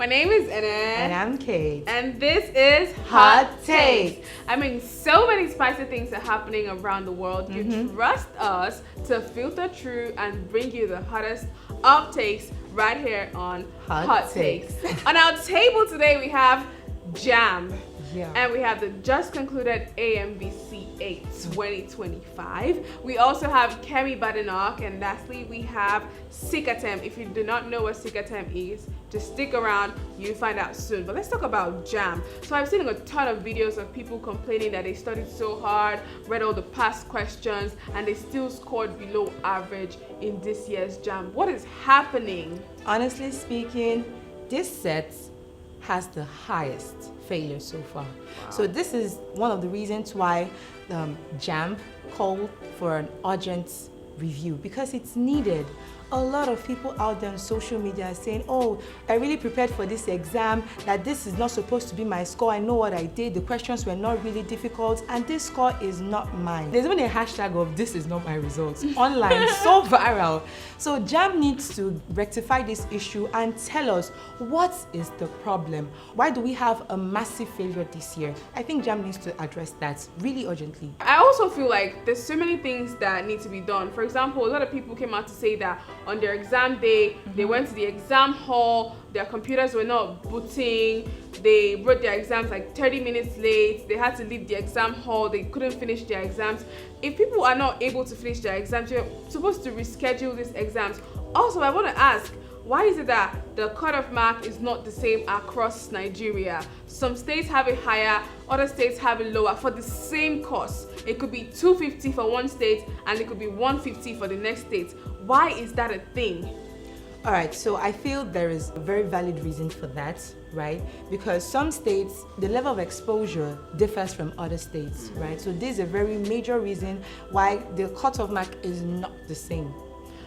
My name is Ene. And I'm Kate. And this is Hot Takes. I mean, so many spicy things are happening around the world. You trust us to filter through and bring you the hottest of takes right here on Hot Takes. On our table today, we have JAMB. Yeah. And we have the just concluded AMVCA 2025. We also have Kemi Badenoch, and lastly we have Cikatem. If you do not know what Cikatem is, just stick around, you'll find out soon. But let's talk about JAMB. So I've seen a ton of videos of people complaining that they studied so hard, read all the past questions, and they still scored below average in this year's JAMB. What is happening? Honestly speaking, this set has the highest failure so far. Wow. So this is one of the reasons why JAMB called for an urgent review, because it's needed. A lot of people out there on social media are saying, oh, I really prepared for this exam, that this is not supposed to be my score. I know what I did. The questions were not really difficult, and this score is not mine. There's even a hashtag of this is not my results online, so viral. So JAMB needs to rectify this issue and tell us what is the problem. Why do we have a massive failure this year? I think JAMB needs to address that really urgently. I also feel like there's so many things that need to be done. For example, a lot of people came out to say that on their exam day, they went to the exam hall, their computers were not booting, they wrote their exams like 30 minutes late, they had to leave the exam hall, they couldn't finish their exams. If people are not able to finish their exams, you're supposed to reschedule these exams. Also, I want to ask, why is it that the cutoff mark is not the same across Nigeria? Some states have it higher, other states have it lower for the same course. It could be 250 for one state and it could be 150 for the next state. Why is that a thing? All right, so I feel there is a very valid reason for that, right? Because some states, the level of exposure differs from other states, right? So this is a very major reason why the cutoff mark is not the same.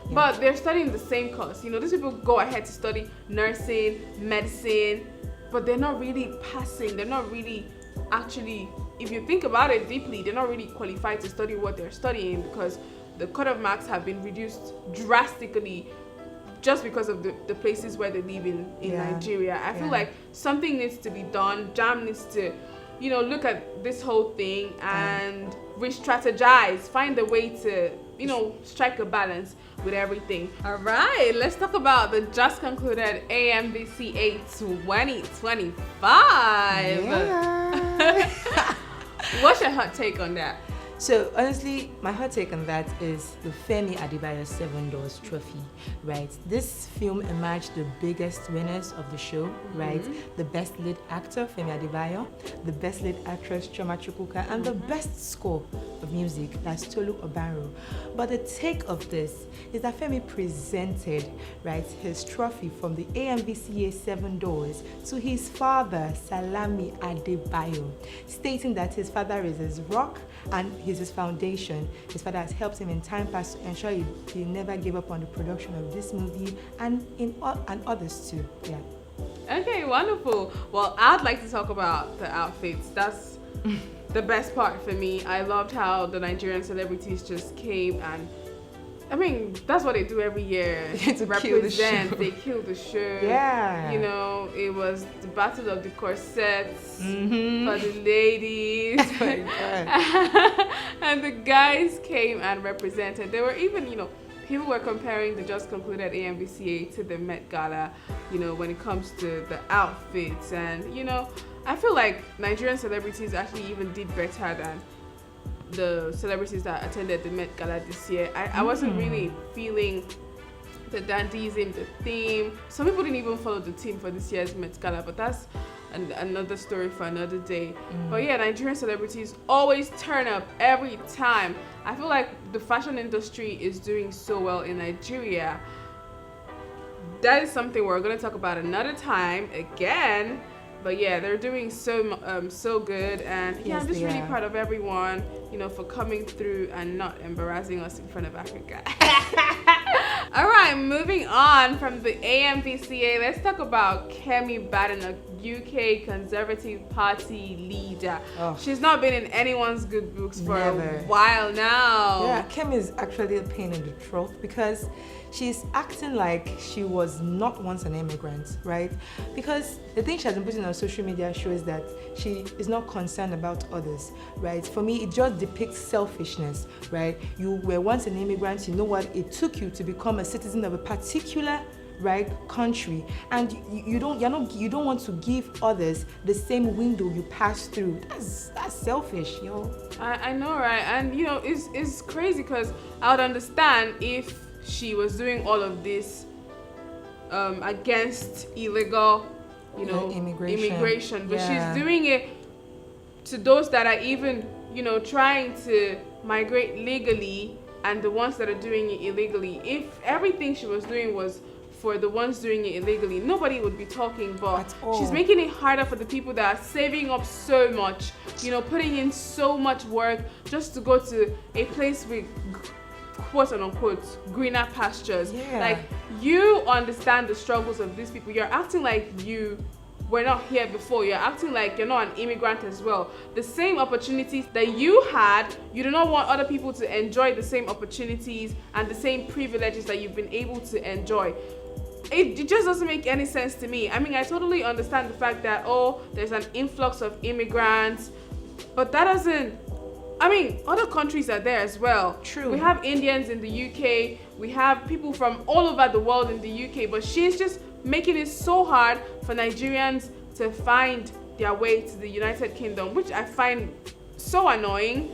Yeah. But they're studying the same course. You know, these people go ahead to study nursing, medicine, but they're not really passing. They're not really actually, if you think about it deeply, they're not really qualified to study what they're studying, because the cutoff marks have been reduced drastically just because of the places where they live in Nigeria. I feel like something needs to be done. JAMB needs to, you know, look at this whole thing and re-strategize, find a way to, you know, strike a balance with everything. All right, let's talk about the just concluded AMVCA 2025. Yeah. What's your hot take on that? So honestly, my hot take on that is the Femi Adebayo 7 Doors Trophy, right? This film emerged the biggest winners of the show, right? The best lead actor, Femi Adebayo, the best lead actress, Chioma Chukwuka, and the best score of music, that's Tolu Obaro. But the take of this is that Femi presented, right, his trophy from the AMVCA 7 Doors to his father, Salami Adebayo, stating that his father is his rock and he's his foundation. His father has helped him in time past to ensure he never gave up on the production of this movie and others too. Yeah. Okay, wonderful. Well, I'd like to talk about the outfits. That's the best part for me. I loved how the Nigerian celebrities just came and, I mean, that's what they do every year to represent. They kill the show. Yeah. You know, it was the battle of the corsets for the ladies. Oh my God. And the guys came and represented. They were even, you know, people were comparing the just concluded AMVCA to the Met Gala, you know, when it comes to the outfits. And, you know, I feel like Nigerian celebrities actually even did better than the celebrities that attended the Met Gala this year. I wasn't really feeling the dandyism, the theme. Some people didn't even follow the theme for this year's Met Gala, but that's another story for another day. But yeah, Nigerian celebrities always turn up every time. I feel like the fashion industry is doing so well in Nigeria. That is something we're going to talk about another time again. But yeah, they're doing so good, and yeah, Yes, I'm just they really are. proud of everyone, you know, for coming through and not embarrassing us in front of Africa. All right, moving on from the AMVCA, let's talk about Kemi Badenoch, UK Conservative Party leader. Oh. She's not been in anyone's good books for Never. a while now. Yeah, Kemi is actually a pain in the throat because she's acting like she was not once an immigrant, right? Because the thing she has been putting on social media shows that she is not concerned about others, right? For me, it just depicts selfishness, right? You were once an immigrant, you know what it took you to become a citizen of a particular country, and you don't want to give others the same window you pass through. That's selfish, yo. I know, right? And it's crazy because I would understand if she was doing all of this against illegal immigration, but she's doing it to those that are even trying to migrate legally, and the ones that are doing it illegally. If everything she was doing was for the ones doing it illegally, nobody would be talking, but she's making it harder for the people that are saving up so much, putting in so much work just to go to a place with quote unquote greener pastures. Like, you understand the struggles of these people. You're acting like you were not here before. You're acting like you're not an immigrant as well. The same opportunities that you had, you do not want other people to enjoy the same opportunities and the same privileges that you've been able to enjoy. It just doesn't make any sense to me. I mean, I totally understand the fact that, there's an influx of immigrants, but that doesn't... I mean, other countries are there as well. True. We have Indians in the UK, we have people from all over the world in the UK, but she's just making it so hard for Nigerians to find their way to the United Kingdom, which I find so annoying.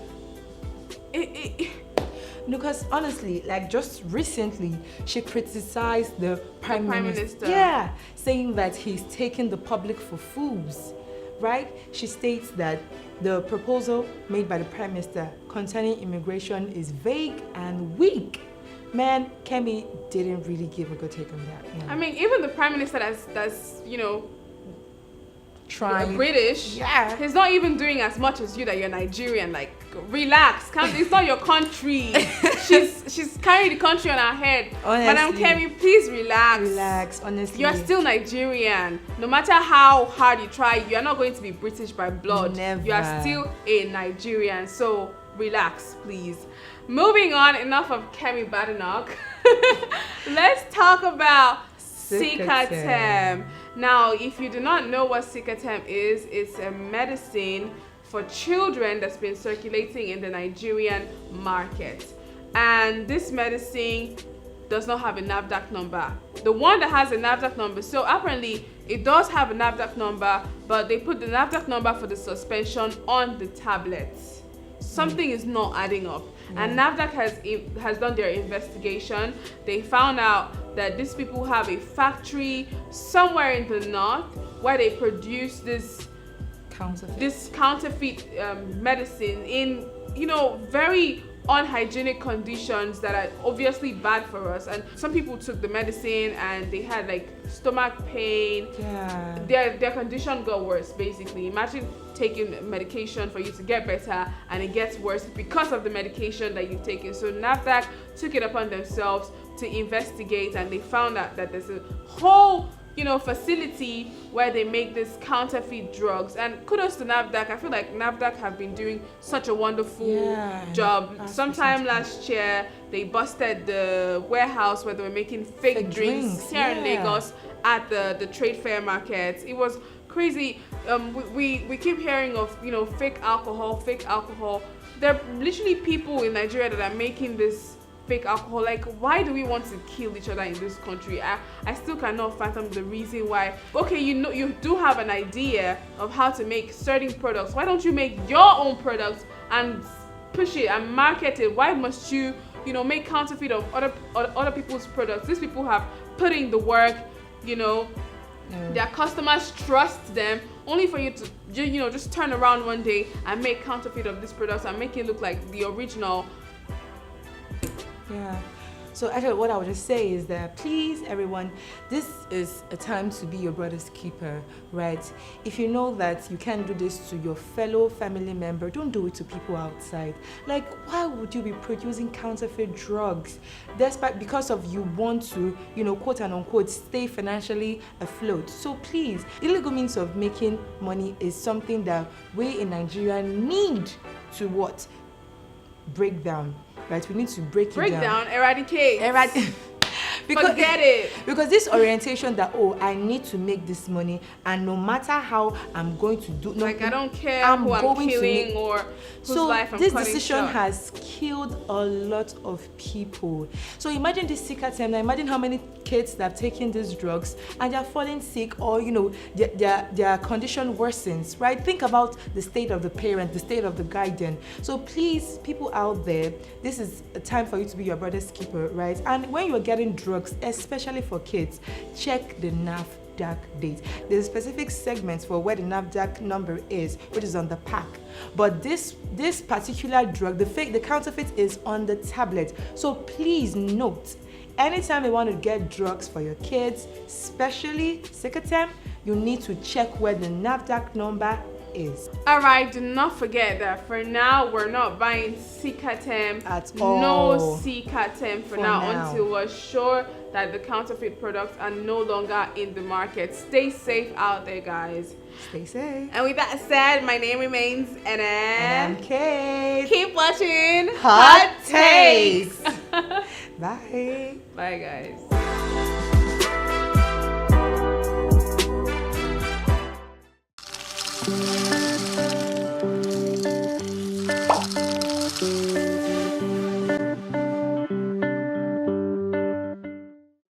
Because honestly, like just recently, she criticized the Prime Minister. Yeah, saying that he's taking the public for fools, right? She states that the proposal made by the Prime Minister concerning immigration is vague and weak. Man, Kemi didn't really give a good take on that. I mean, even the Prime Minister that's trying British, he's not even doing as much as you that you're Nigerian. Like, relax, it's not your country. she's carrying the country on her head. Honestly, Madam Kemi, please relax. Honestly, you're still Nigerian. No matter how hard you try, you're not going to be British by blood. Never. You are still a Nigerian, so relax, please. Moving on, enough of Kemi Badenoch. Let's talk about Cikatem. Now, if you do not know what Cikatem is, it's a medicine for children that's been circulating in the Nigerian market. And this medicine does not have a NAFDAC number. The one that has a NAFDAC number, so apparently it does have a NAFDAC number, but they put the NAFDAC number for the suspension on the tablets. Something is not adding up. And NAFDAC has done their investigation. They found out that these people have a factory somewhere in the north where they produce this counterfeit medicine in very unhygienic conditions that are obviously bad for us. And some people took the medicine and they had like stomach pain. Their condition got worse, basically. Imagine taking medication for you to get better and it gets worse because of the medication that you've taken. So NAFDAC took it upon themselves to investigate, and they found out that there's a whole facility where they make this counterfeit drugs. And kudos to NAFDAC. I feel like NAFDAC have been doing such a wonderful job. Sometime last year, they busted the warehouse where they were making fake drinks here in Lagos at the trade fair market. It was crazy. We keep hearing of fake alcohol. There are literally people in Nigeria that are making this fake alcohol. Like, why do we want to kill each other in this country? I still cannot fathom the reason why. Okay, you do have an idea of how to make certain products. Why don't you make your own products and push it and market it? Why must you make counterfeit of other people's products? These people have put in the work. Their customers trust them, only for you to just turn around one day and make counterfeit of these products and make it look like the original. So actually what I would just say is that, please everyone, this is a time to be your brother's keeper, right? If you know that you can't do this to your fellow family member, don't do it to people outside. Like, why would you be producing counterfeit drugs because of you want to, quote and unquote, stay financially afloat? So please, illegal means of making money is something that we in Nigeria need to break down. Right, we need to break it down. Eradicate. Forget it. Because this orientation that, oh, I need to make this money, and no matter how I'm going to do, Like, I don't care I'm who I'm going to killing make- or whose so life I'm this cutting decision short. has killed a lot of people. So imagine this Cikatem. Now imagine how many kids that have taken these drugs and they're falling sick, or their condition worsens, right? Think about the state of the parent, the state of the guardian. So please, people out there, this is a time for you to be your brother's keeper, right? And when you're getting drugs, especially for kids, check the NAFDAC date. There's specific segments for where the NAFDAC number is, which is on the pack. But this particular drug, the counterfeit, is on the tablet. So please note, anytime you want to get drugs for your kids, especially Cikatem, you need to check where the NAFDAC number is. Alright, do not forget that for now we're not buying Cikatem At all. No Cikatem for now until we're sure that the counterfeit products are no longer in the market. Stay safe out there, guys. Stay safe. And with that said, my name remains Anna. And I'm Kate. Keep watching Hot Takes. Takes. Bye. Bye, guys.